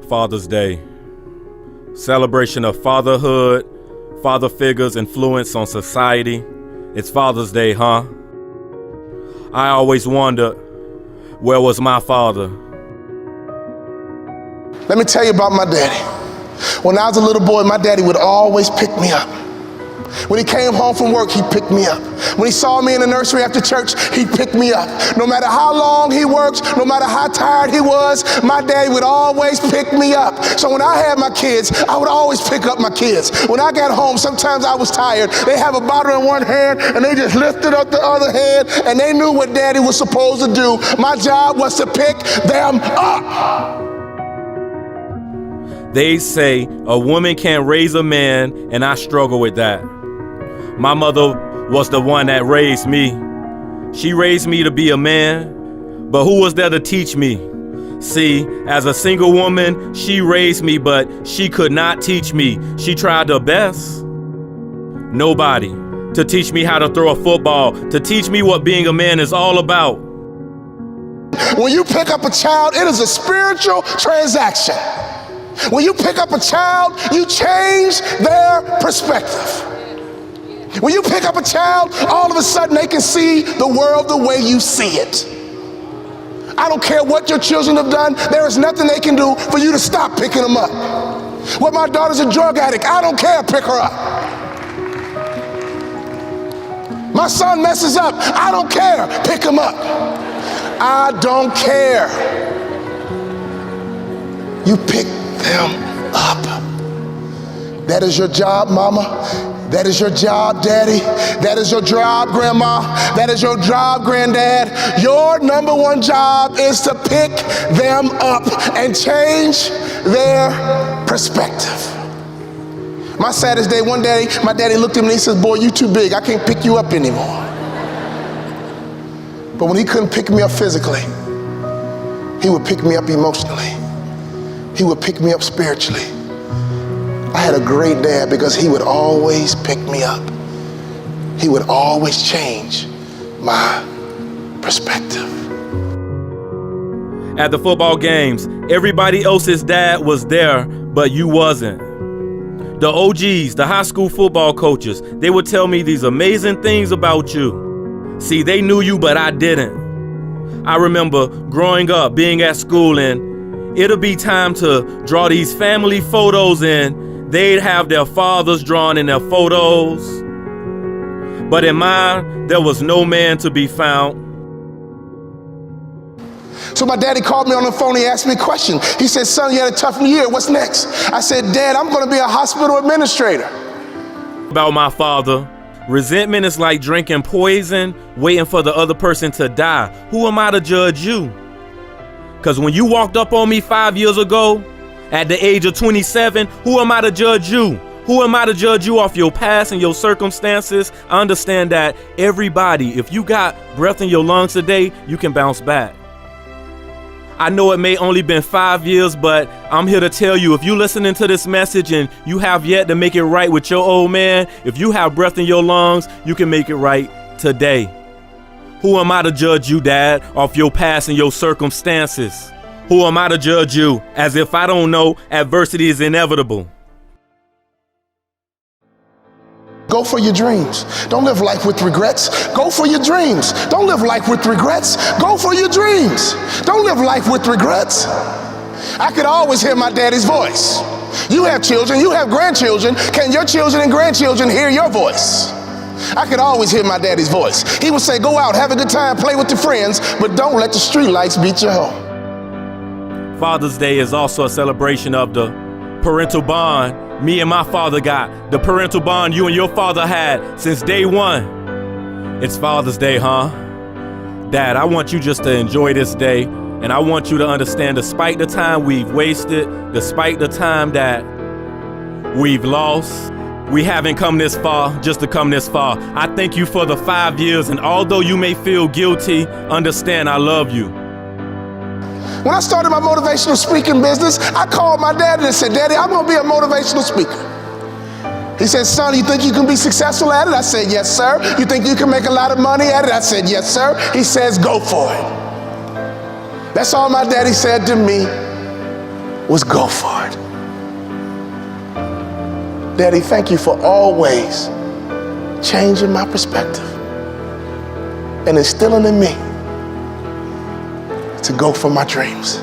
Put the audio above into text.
Father's Day. Celebration of fatherhood, father figures' influence on society. It's Father's Day, huh? I always wondered, where was my father? Let me tell you about my daddy. When I was a little boy, my daddy would always pick me up. When he came home from work, he'd pick me up. When he saw me in the nursery after church, he'd pick me up. No matter how long he worked, no matter how tired he was, my daddy would always pick me up. So when I had my kids, I would always pick up my kids. When I got home, sometimes I was tired. They have a bottle in one hand, and they just lifted up the other hand, and they knew what daddy was supposed to do. My job was to pick them up. They say a woman can't raise a man, and I struggle with that. My mother was the one that raised me. She raised me to be a man, but who was there to teach me? See, as a single woman, she raised me, but she could not teach me. She tried her best. Nobody to teach me how to throw a football, to teach me what being a man is all about. When you pick up a child, it is a spiritual transaction. When you pick up a child, you change their perspective. When you pick up a child, all of a sudden they can see the world the way you see it. I don't care what your children have done, there is nothing they can do for you to stop picking them up. Well, my daughter's a drug addict, I don't care, pick her up. My son messes up, I don't care, pick him up. I don't care. You pick them up. That is your job, mama. That is your job, daddy. That is your job, grandma. That is your job, granddad. Your number one job is to pick them up and change their perspective. My saddest day, one day, my daddy looked at me and he says, boy, you too big. I can't pick you up anymore. But when he couldn't pick me up physically, he would pick me up emotionally. He would pick me up spiritually. I had a great dad because he would always pick me up. He would always change my perspective. At the football games, everybody else's dad was there, but you wasn't. The OGs, the high school football coaches, they would tell me these amazing things about you. See, they knew you, but I didn't. I remember growing up, being at school, and it'll be time to draw these family photos in. They'd have their fathers drawn in their photos. But in mine, there was no man to be found. So my daddy called me on the phone, he asked me a question. He said, son, you had a tough year, what's next? I said, Dad, I'm gonna be a hospital administrator. About my father, resentment is like drinking poison, waiting for the other person to die. Who am I to judge you? Because when you walked up on me 5 years ago, at the age of 27, who am I to judge you? Who am I to judge you off your past and your circumstances? I understand that everybody, if you got breath in your lungs today, you can bounce back. I know it may only been 5 years, but I'm here to tell you, if you listening to this message and you have yet to make it right with your old man, if you have breath in your lungs, you can make it right today. Who am I to judge you, Dad, off your past and your circumstances? Who am I to judge you as if I don't know adversity is inevitable? Go for your dreams. Don't live life with regrets. Go for your dreams. Don't live life with regrets. Go for your dreams. Don't live life with regrets. I could always hear my daddy's voice. You have children, you have grandchildren. Can your children and grandchildren hear your voice? I could always hear my daddy's voice. He would say, go out, have a good time, play with your friends, but don't let the street lights beat you home. Father's Day is also a celebration of the parental bond me and my father got, the parental bond you and your father had since day one. It's Father's Day, huh? Dad, I want you just to enjoy this day, and I want you to understand, despite the time we've wasted, despite the time that we've lost, we haven't come this far just to come this far. I thank you for the 5 years, and although you may feel guilty, understand I love you. When I started my motivational speaking business, I called my daddy and said, Daddy, I'm gonna be a motivational speaker. He said, son, you think you can be successful at it? I said, yes, sir. You think you can make a lot of money at it? I said, yes, sir. He says, go for it. That's all my daddy said to me. was go for it. Daddy, thank you for always changing my perspective and instilling in me to go for my dreams.